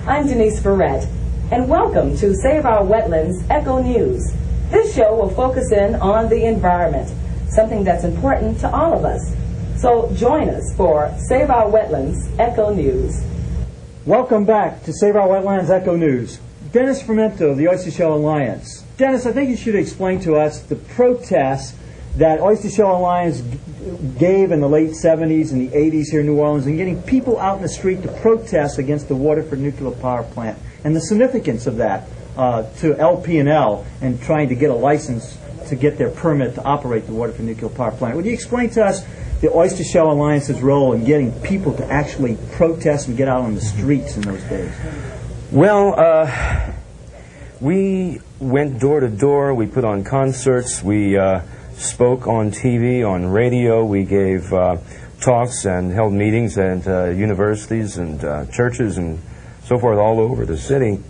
I'm Dennis Formento, and welcome to Save Our Wetlands Echo News. This show will focus in on the environment, something that's important to all of us. So join us for Save Our Wetlands Echo News. Welcome back to Save Our Wetlands Echo News. Dennis Formento of the Oyster Shell Alliance. Dennis, I think you should explain to us the protests that Oyster Shell Alliance gave in the late 70s and the 80s here in New Orleans, and getting people out in the street to protest against the Waterford nuclear power plant, and the significance of that to LP&L and trying to get a license to get their permit to operate the Waterford nuclear power plant. Would you explain to us the Oyster Shell Alliance's role in getting people to actually protest and get out on the streets in those days? Well, we went door to door. We put on concerts. We spoke on TV, on radio. We gave talks and held meetings at universities and churches and so forth all over the city.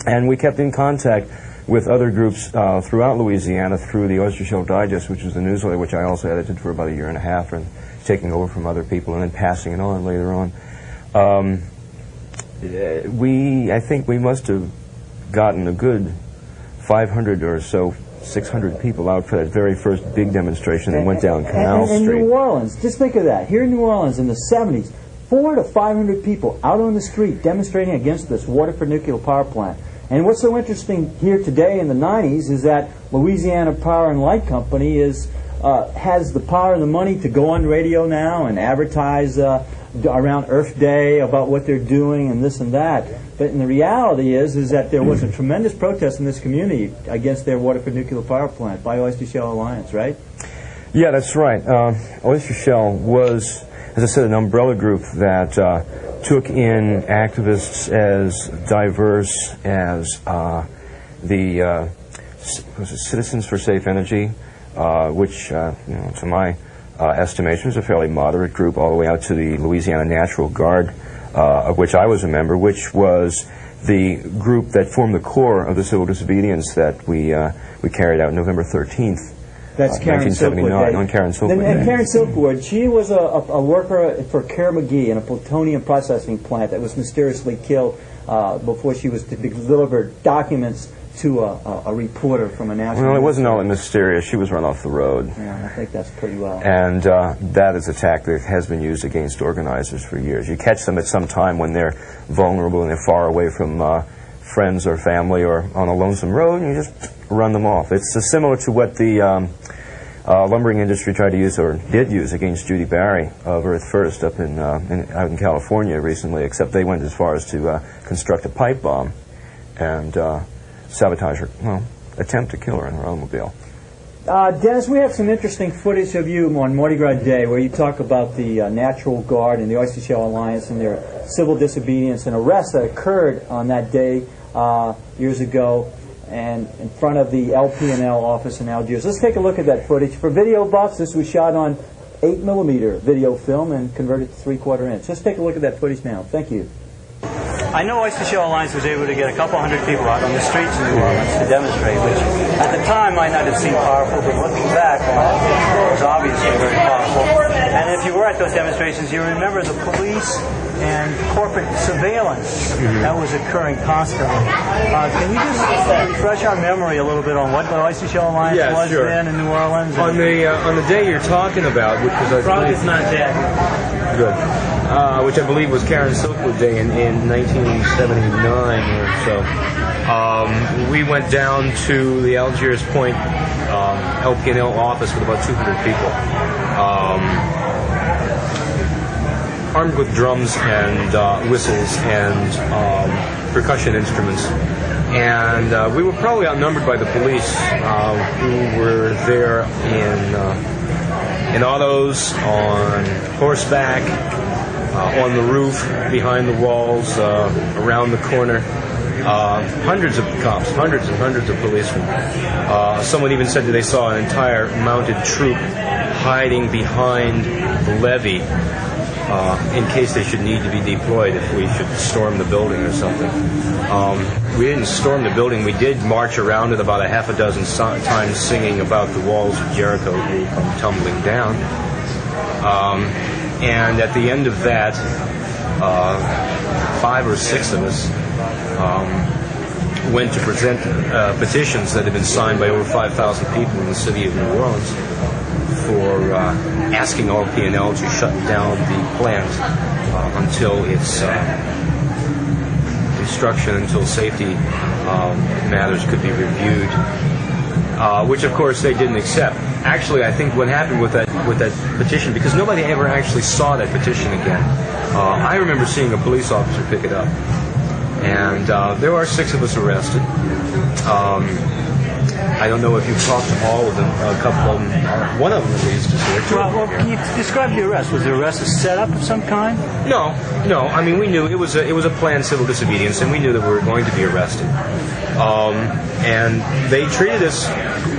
And we kept in contact with other groups throughout Louisiana through the Oyster Shell Digest, which was the newsletter which I also edited for about a year and a half, and taking over from other people and then passing it on later on. I think we must have gotten a good 500 or so, 600 people out for that very first big demonstration that went down Canal Street. In New Orleans, just think of that. Here in New Orleans in the 70s, 400 to 500 people out on the street demonstrating against this Waterford nuclear power plant. And what's so interesting here today in the 90s is that Louisiana Power and Light Company has the power and the money to go on radio now and advertise around Earth Day about what they're doing and this and that. But in the reality is that there was a tremendous protest in this community against their Waterford nuclear power plant by Oyster Shell Alliance, right? Yeah, that's right. Oyster Shell was, as I said, an umbrella group that took in activists as diverse as the Citizens for Safe Energy, which, to my estimation, is a fairly moderate group, all the way out to the Louisiana Natural Guard, of which I was a member, which was the group that formed the core of the civil disobedience that we carried out November 13th. That's Karen 1979, on Karen Silkwood. And Karen Silkwood, she was a worker for Kerr McGee in a plutonium processing plant that was mysteriously killed before she was to deliver documents to a reporter from a national... Well, it wasn't all that mysterious. She was run off the road. Yeah, I think that's pretty well. And that is a tactic that has been used against organizers for years. You catch them at some time when they're vulnerable and they're far away from friends or family or on a lonesome road, and you just run them off. It's similar to what the lumbering industry tried to use, or did use, against Judy Barry of Earth First up out in California recently, except they went as far as to construct a pipe bomb and sabotage her, attempt to kill her in her automobile. Dennis, we have some interesting footage of you on Mardi Gras Day where you talk about the Natural Guard and the Oyster Shell Alliance and their civil disobedience and arrests that occurred on that day years ago and in front of the LP&L office in Algiers. Let's take a look at that footage. For video buffs, this was shot on 8mm video film and converted to 3/4 inch. Let's take a look at that footage now. Thank you. I know Oyster Shell Alliance was able to get a couple hundred people out on the streets in New Orleans to demonstrate, which at the time might not have seemed powerful, but looking back, it was obviously very powerful. And if you were at those demonstrations, you remember the police and corporate surveillance that was occurring constantly. Can you just refresh our memory a little bit on what the Oyster Shell Alliance was then in New Orleans? On the day you're talking about, which was Frog is not dead. Good. Which I believe was Karen Silkwood Day in 1979 or so. We went down to the Algiers Point LP&L office with about 200 people, armed with drums and whistles and percussion instruments. And we were probably outnumbered by the police, who were there in autos, on horseback, on the roof, behind the walls, around the corner. Hundreds of cops, hundreds and hundreds of policemen. Someone even said that they saw an entire mounted troop hiding behind the levee in case they should need to be deployed if we should storm the building or something. We didn't storm the building. We did march around it about a half a dozen times singing about the walls of Jericho will come tumbling down. And at the end of that, 5 or 6 of us went to present petitions that had been signed by over 5,000 people in the city of New Orleans for asking RP&L to shut down the plant until its construction, until safety matters could be reviewed, which of course they didn't accept. Actually, I think what happened with that petition, because nobody ever actually saw that petition again, I remember seeing a police officer pick it up. And there are 6 of us arrested. I don't know if you've talked to all of them. A couple of them, one of them at least, is here. Well, can you describe the arrest? Was the arrest a setup of some kind? No. I mean, we knew it was a planned civil disobedience, and we knew that we were going to be arrested. And they treated us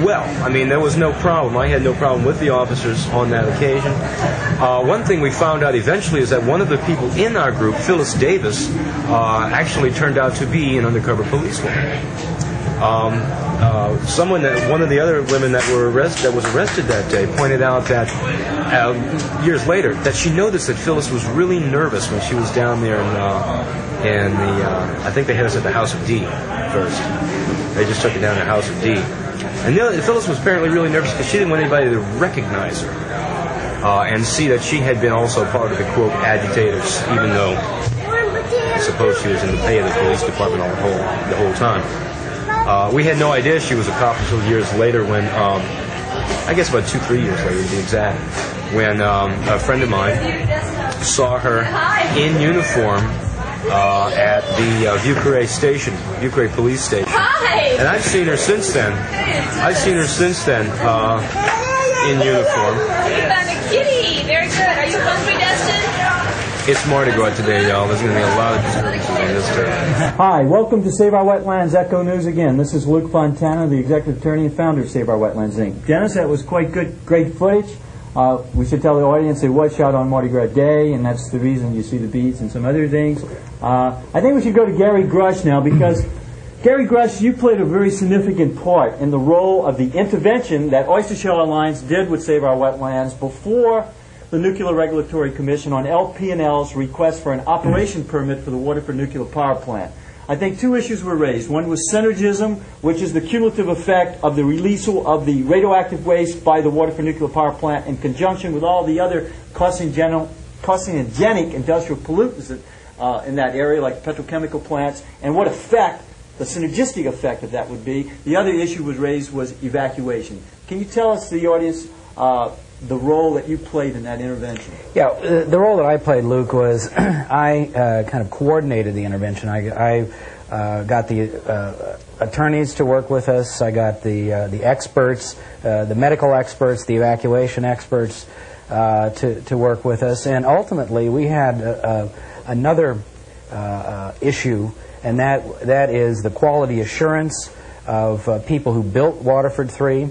well. I mean, there was no problem. I had no problem with the officers on that occasion. One thing we found out eventually is that one of the people in our group, Phyllis Davis, actually turned out to be an undercover policewoman. One of the other women that was arrested that day pointed out that years later that she noticed that Phyllis was really nervous when she was down there in the I think they had us at the House of D first. They just took it down to the House of D, and Phyllis was apparently really nervous because she didn't want anybody to recognize her and see that she had been also part of the quote agitators, even though I suppose she was in the pay of the police department the whole time. We had no idea she was a cop until years later when, I guess about 2-3 years later to be exact, when a friend of mine saw her in uniform at the Vieux-Carré police station. And I've seen her since then. In uniform. You found a kitty. Very good. Are you hungry, Dustin? It's Mardi Gras today, y'all. There's going to be a lot of disturbances on this day. Hi, welcome to Save Our Wetlands Echo News again. This is Luke Fontana, the Executive Attorney and founder of Save Our Wetlands, Inc. Dennis, that was quite great footage. We should tell the audience it was shot on Mardi Gras Day, and that's the reason you see the beads and some other things. I think we should go to Gary Groesch now, because Gary Groesch, you played a very significant part in the role of the intervention that Oyster Shell Alliance did with Save Our Wetlands before the Nuclear Regulatory Commission on LP&L's request for an operation permit for the Waterford Nuclear Power Plant. I think 2 issues were raised. One was synergism, which is the cumulative effect of the release of the radioactive waste by the Waterford Nuclear Power Plant in conjunction with all the other carcinogenic industrial pollutants in that area, like petrochemical plants, and what effect, the synergistic effect of that would be. The other issue was raised was evacuation. Can you tell us, the audience, the role that you played in that intervention? Yeah, the role that I played, Luke, was I kind of coordinated the intervention. I got the attorneys to work with us. I got the experts, the medical experts, the evacuation experts to work with us. And ultimately, we had another issue, and that is the quality assurance of people who built Waterford 3.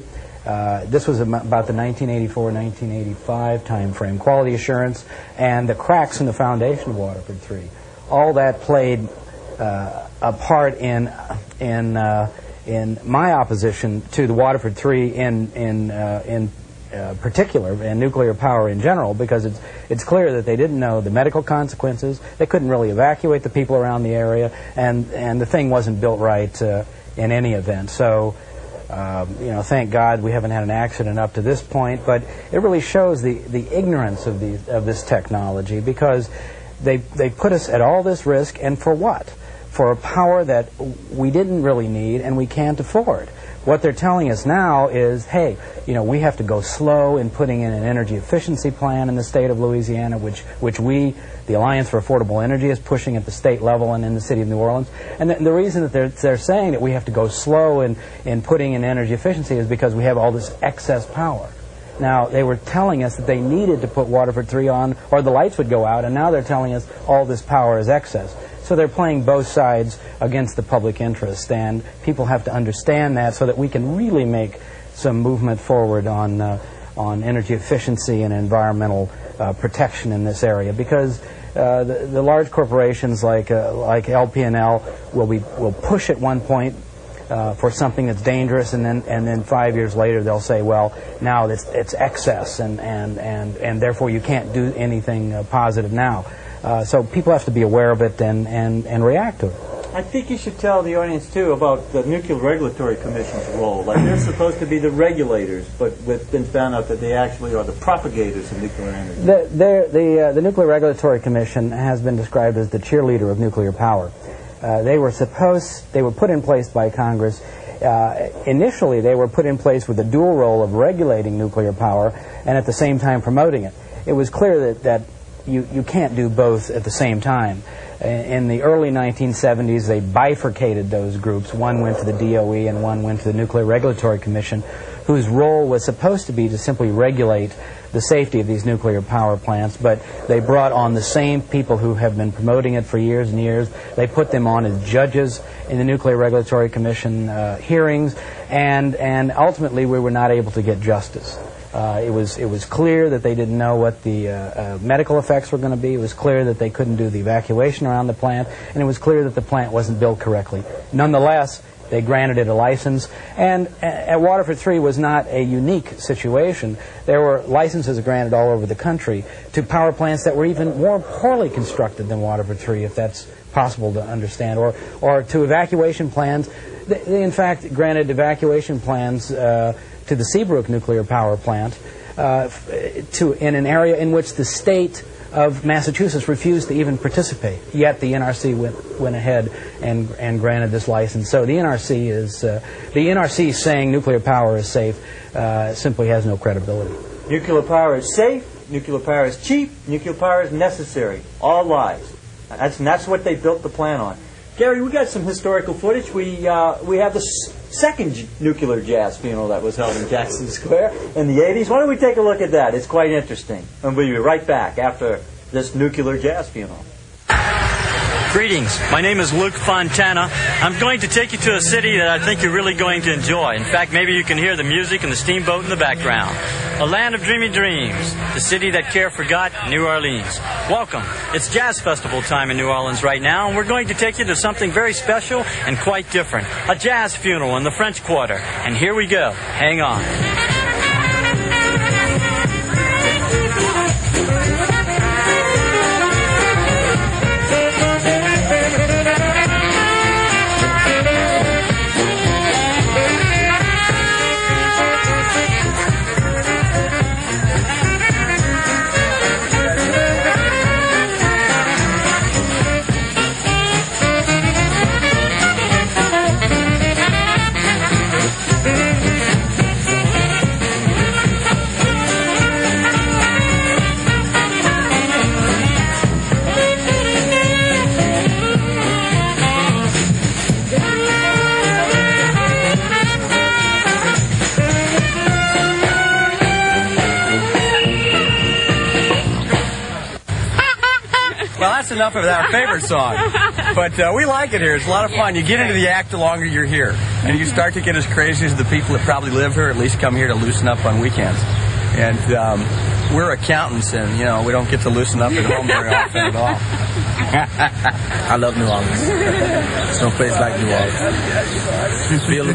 This was about the 1984-1985 time frame. Quality assurance and the cracks in the foundation of Waterford 3. All that played a part in my opposition to the Waterford 3 in particular, and nuclear power in general, because it's clear that they didn't know the medical consequences. They couldn't really evacuate the people around the area, and the thing wasn't built right in any event. So. Thank God we haven't had an accident up to this point, but it really shows the ignorance of this technology, because they put us at all this risk, and for what? For a power that we didn't really need and we can't afford. What they're telling us now is, hey, we have to go slow in putting in an energy efficiency plan in the state of Louisiana, which we, the Alliance for Affordable Energy, is pushing at the state level and in the city of New Orleans. And the reason that they're saying that we have to go slow in putting in energy efficiency is because we have all this excess power. Now, they were telling us that they needed to put Waterford 3 on or the lights would go out, and now they're telling us all this power is excess. So they're playing both sides against the public interest, and people have to understand that so that we can really make some movement forward on energy efficiency and environmental protection in this area, because the large corporations like LP&L will push at one point for something that's dangerous, and then 5 years later they'll say, well, now it's excess, and therefore you can't do anything positive now. So people have to be aware of it and react to it. I think you should tell the audience, too, about the Nuclear Regulatory Commission's role. Like, they're supposed to be the regulators, but we've been found out that they actually are the propagators of nuclear energy. The Nuclear Regulatory Commission has been described as the cheerleader of nuclear power. They were put in place by Congress. Initially, they were put in place with a dual role of regulating nuclear power and at the same time promoting it. It was clear that you can't do both at the same time. In the early 1970s, they bifurcated those groups. One went to the DOE and one went to the Nuclear Regulatory Commission, whose role was supposed to be to simply regulate the safety of these nuclear power plants, but they brought on the same people who have been promoting it for years and years. They put them on as judges in the Nuclear Regulatory Commission hearings, and ultimately we were not able to get justice. It was clear that they didn't know what the medical effects were going to be. It was clear that they couldn't do the evacuation around the plant, and it was clear that the plant wasn't built correctly. Nonetheless, they granted it a license, and Waterford 3 was not a unique situation. There were licenses granted all over the country to power plants that were even more poorly constructed than Waterford 3, if that's possible to understand, or to evacuation plans. They in fact granted evacuation plans to the Seabrook nuclear power plant in an area in which the state of Massachusetts refused to even participate. Yet the NRC went ahead and granted this license. So the NRC saying nuclear power is safe simply has no credibility. Nuclear power is safe, nuclear power is cheap, nuclear power is necessary. All lies. That's what they built the plant on. Gary, we got some historical footage. We have the second nuclear jazz funeral that was held in Jackson Square in the 80s. Why don't we take a look at that? It's quite interesting. And we'll be right back after this nuclear jazz funeral. Greetings. My name is Luke Fontana. I'm going to take you to a city that I think you're really going to enjoy. In fact, maybe you can hear the music and the steamboat in the background. A land of dreamy dreams. The city that care forgot, New Orleans. Welcome. It's Jazz Festival time in New Orleans right now, and we're going to take you to something very special and quite different. A jazz funeral in the French Quarter. And here we go. Hang on. Well, that's enough of our favorite song. But we like it here. It's a lot of fun. You get into the act the longer you're here. And you start to get as crazy as the people that probably live here, at least come here to loosen up on weekends. And we're accountants, and, you know, we don't get to loosen up at home very often at all. I love New Orleans. There's no place like New Orleans. You feel the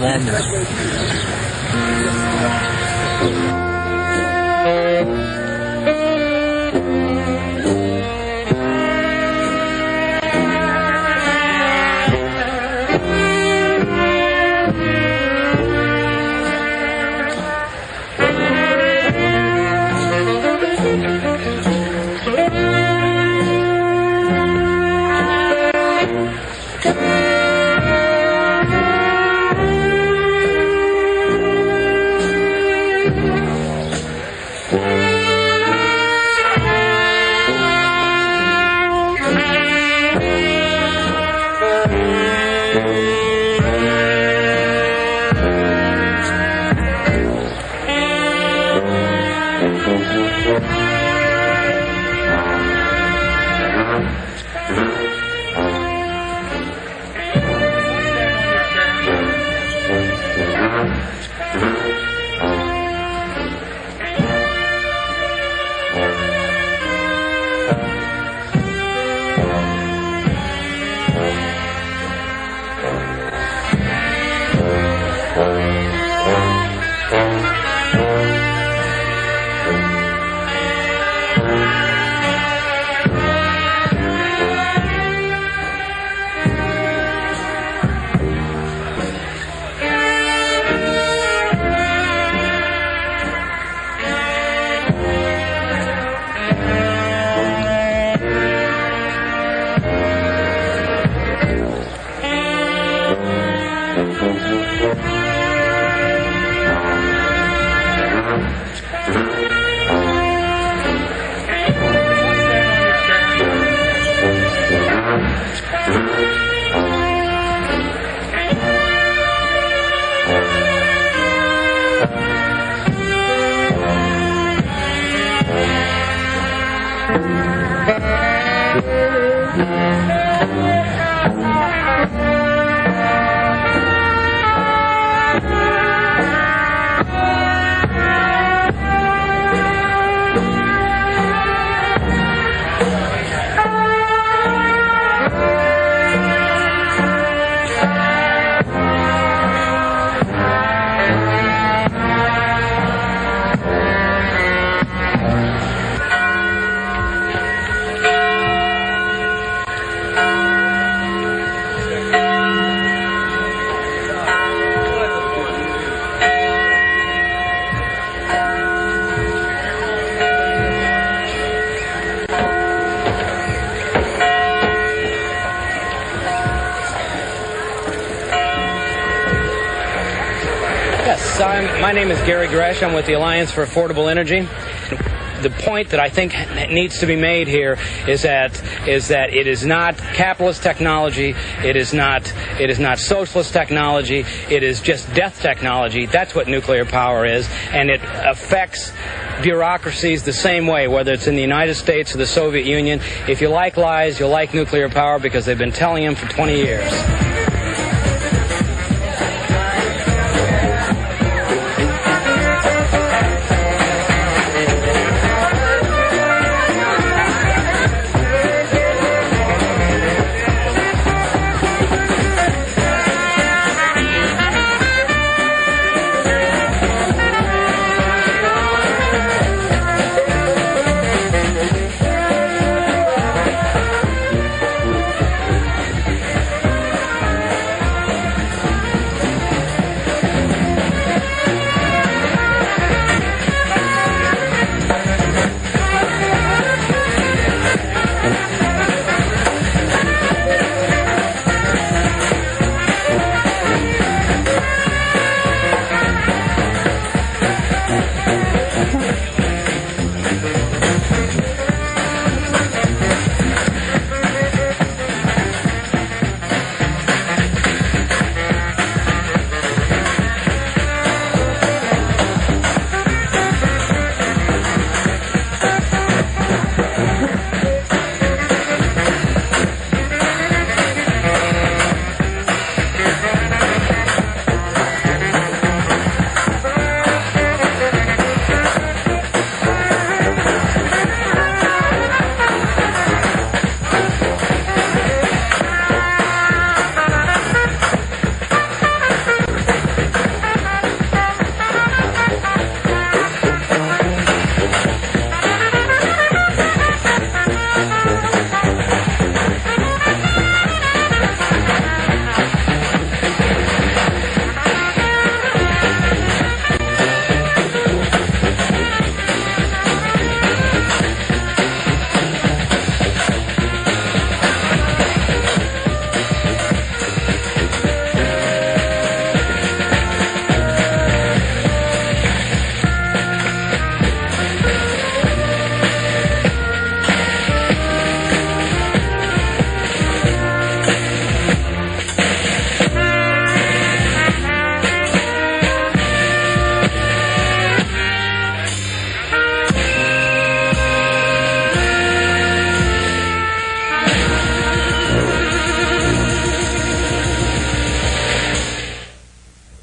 My name is Gary Groesch. I'm with the Alliance for Affordable Energy. The point that I think needs to be made here is that it is not capitalist technology, it is not socialist technology, it is just death technology. That's what nuclear power is, and it affects bureaucracies the same way, whether it's in the United States or the Soviet Union. If you like lies, you'll like nuclear power because they've been telling them for 20 years.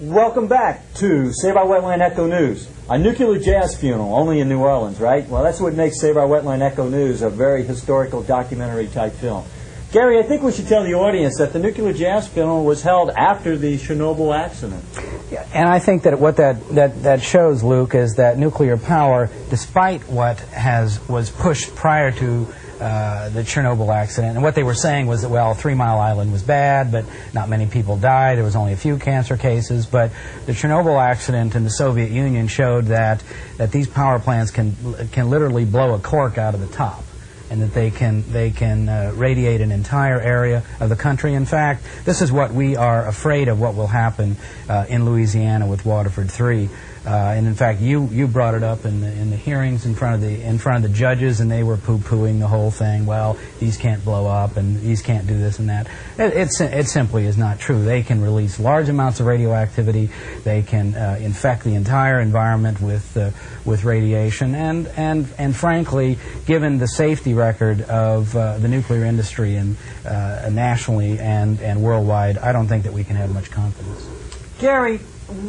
Welcome back to Save Our Wetland Echo News. A nuclear jazz funeral, only in New Orleans, right? Well, that's what makes Save Our Wetland Echo News a very historical documentary type film. Gary, I think we should tell the audience that the nuclear jazz funeral was held after the Chernobyl accident. Yeah, and I think that what that shows, Luke, is that nuclear power, despite what was pushed prior to the Chernobyl accident, and what they were saying was that, well, 3 Mile Island was bad, but not many people died. There was only a few cancer cases. But the Chernobyl accident in the Soviet Union showed that these power plants can literally blow a cork out of the top. and that they can radiate an entire area of the country. In fact, this is what we are afraid of, what will happen in Louisiana with Waterford 3. And in fact, you brought it up in the hearings in front of the judges, and they were poo-pooing the whole thing. Well, these can't blow up, and these can't do this and that. It simply is not true. They can release large amounts of radioactivity. They can infect the entire environment with radiation. And frankly, given the safety record of the nuclear industry and nationally and worldwide, I don't think that we can have much confidence. Gary,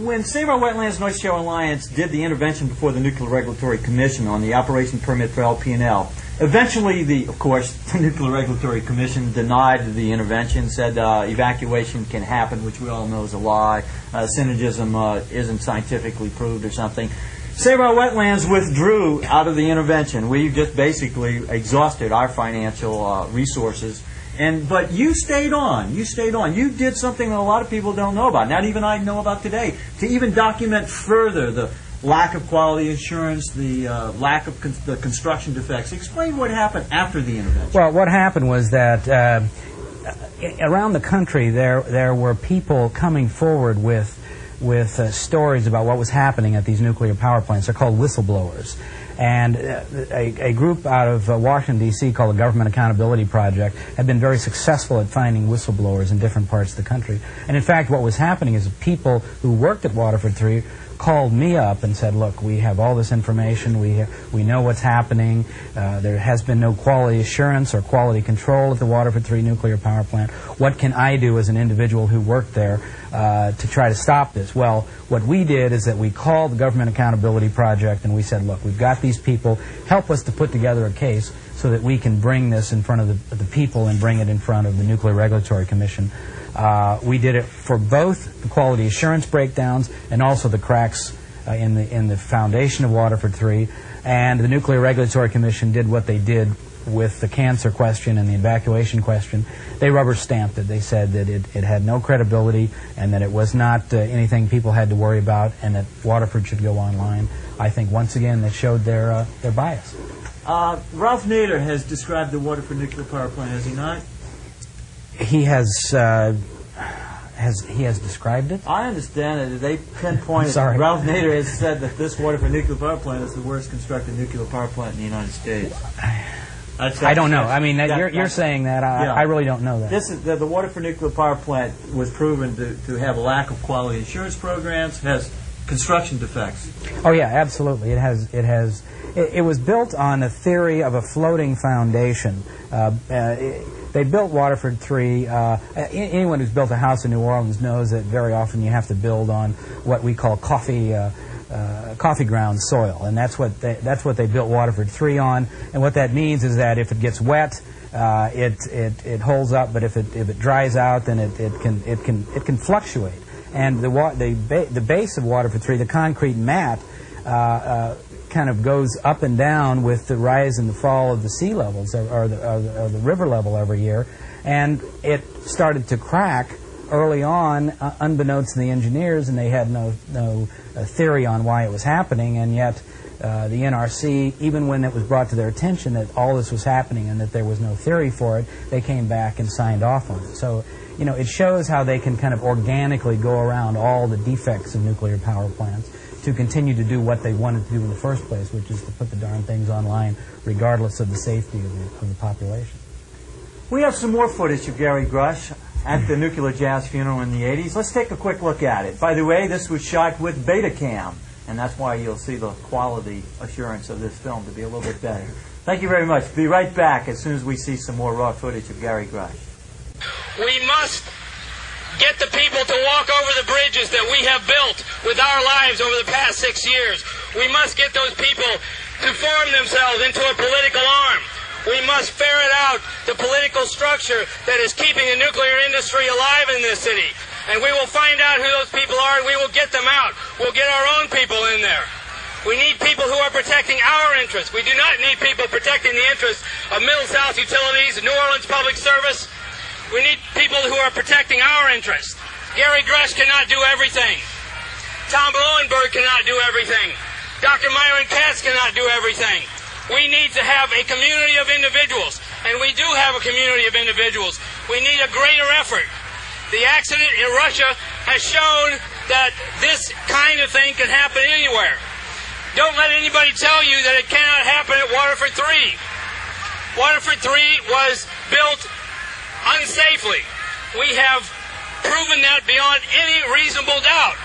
when Save Our Wetlands and Oyster Shell Alliance did the intervention before the Nuclear Regulatory Commission on the operation permit for LP&L, eventually, of course, the Nuclear Regulatory Commission denied the intervention, said evacuation can happen, which we all know is a lie. Synergism isn't scientifically proved or something. Save Our Wetlands withdrew out of the intervention. We just basically exhausted our financial resources. But you stayed on. You stayed on. You did something that a lot of people don't know about, not even I know about today, to even document further the lack of quality assurance, the lack of the construction defects. Explain what happened after the intervention. Well, what happened was that around the country there were people coming forward with stories about what was happening at these nuclear power plants. They're called whistleblowers. And a group out of Washington, D.C. called the Government Accountability Project had been very successful at finding whistleblowers in different parts of the country. And in fact, what was happening is people who worked at Waterford 3 called me up and said, look, we have all this information, we know what's happening, there has been no quality assurance or quality control at the Waterford 3 nuclear power plant. What can I do as an individual who worked there to try to stop this? Well, what we did is that we called the Government Accountability Project and we said, look, we've got these people, help us to put together a case so that we can bring this in front of the people and bring it in front of the Nuclear Regulatory Commission. We did it for both the quality assurance breakdowns and also the cracks in the foundation of Waterford 3. And the Nuclear Regulatory Commission did what they did with the cancer question and the evacuation question. They rubber stamped it. They said that it had no credibility and that it was not anything people had to worry about and that Waterford should go online. I think once again they showed their bias. Ralph Nader has described the Waterford nuclear power plant, has he not? He has described it? I understand that they pinpointed. Sorry. Ralph Nader has said that this Waterford nuclear power plant is the worst constructed nuclear power plant in the United States. I don't know. I mean, you're saying that. I really don't know that. This is the Waterford nuclear power plant was proven to have a lack of quality assurance programs, has construction defects. Oh yeah, absolutely. It was built on a theory of a floating foundation. They built Waterford 3. Anyone who's built a house in New Orleans knows that very often you have to build on what we call coffee ground soil, and that's what they built Waterford 3 on. And what that means is that if it gets wet, it holds up, but if it dries out, then it can fluctuate. And the base of Waterford 3, the concrete mat, kind of goes up and down with the rise and the fall of the sea levels or the river level every year, and it started to crack early on, unbeknownst to the engineers, and they had no theory on why it was happening, and yet the NRC, even when it was brought to their attention that all this was happening and that there was no theory for it, they came back and signed off on it. So, you know, it shows how they can kind of organically go around all the defects of nuclear power plants to continue to do what they wanted to do in the first place, which is to put the darn things online regardless of the safety of the population. We have some more footage of Gary Groesch at the Nuclear Jazz funeral in the 80s. Let's take a quick look at it. By the way, this was shot with Betacam, and that's why you'll see the quality assurance of this film to be a little bit better. Thank you very much. Be right back as soon as we see some more raw footage of Gary Groesch. We must get the people to walk over the bridges that we have built with our lives over the past 6 years. We must get those people to form themselves into a political arm. We must ferret out the political structure that is keeping the nuclear industry alive in this city. And we will find out who those people are and we will get them out. We'll get our own people in there. We need people who are protecting our interests. We do not need people protecting the interests of Middle-South Utilities, New Orleans Public Service. We need people who are protecting our interests. Gary Groesch cannot do everything. Tom Blowenberg cannot do everything. Dr. Myron Katz cannot do everything. We need to have a community of individuals, and we do have a community of individuals. We need a greater effort. The accident in Russia has shown that this kind of thing can happen anywhere. Don't let anybody tell you that it cannot happen at Waterford 3. Waterford 3 was built unsafely. We have proven that beyond any reasonable doubt.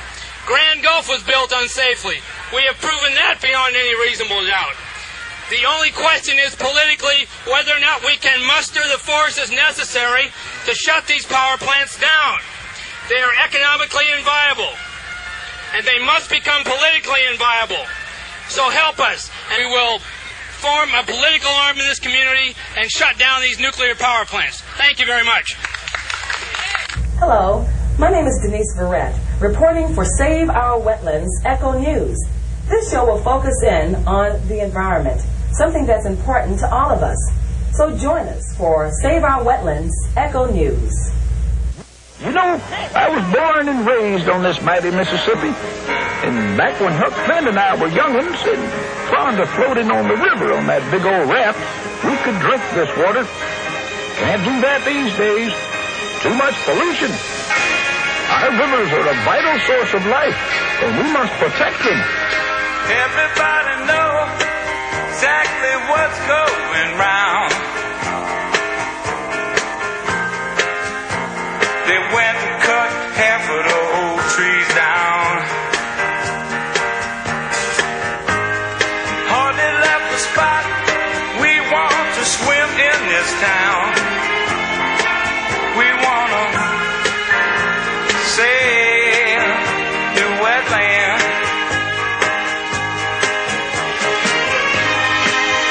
Grand Gulf was built unsafely. We have proven that beyond any reasonable doubt. The only question is politically whether or not we can muster the forces necessary to shut these power plants down. They are economically inviable, and they must become politically inviable. So help us, and we will form a political arm in this community and shut down these nuclear power plants. Thank you very much. Hello, my name is Denise Formento, reporting for Save Our Wetlands Echo News. This show will focus in on the environment, something that's important to all of us. So join us for Save Our Wetlands Echo News. You know, I was born and raised on this mighty Mississippi. And back when Huck Finn and I were young'uns and fond of floating on the river on that big old raft, we could drink this water. Can't do that these days. Too much pollution. Our rivers are a vital source of life, and we must protect them. Everybody knows exactly what's going round. They went and cut half of the old trees down. Hardly left the spot we want to swim in this town. We want to save the wetland.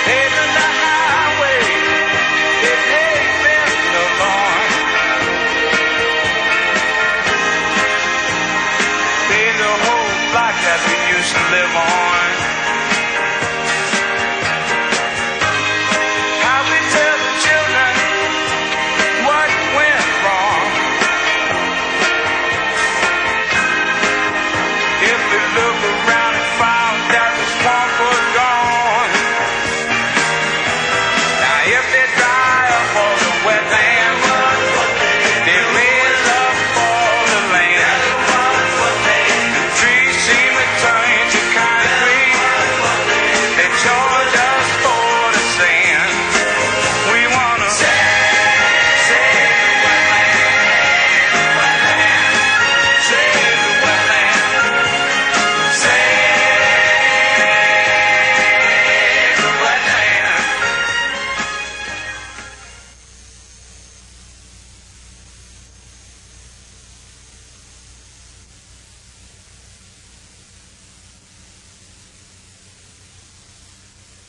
Paving the highway, it ain't been no long. Pave the whole block that we used to live on.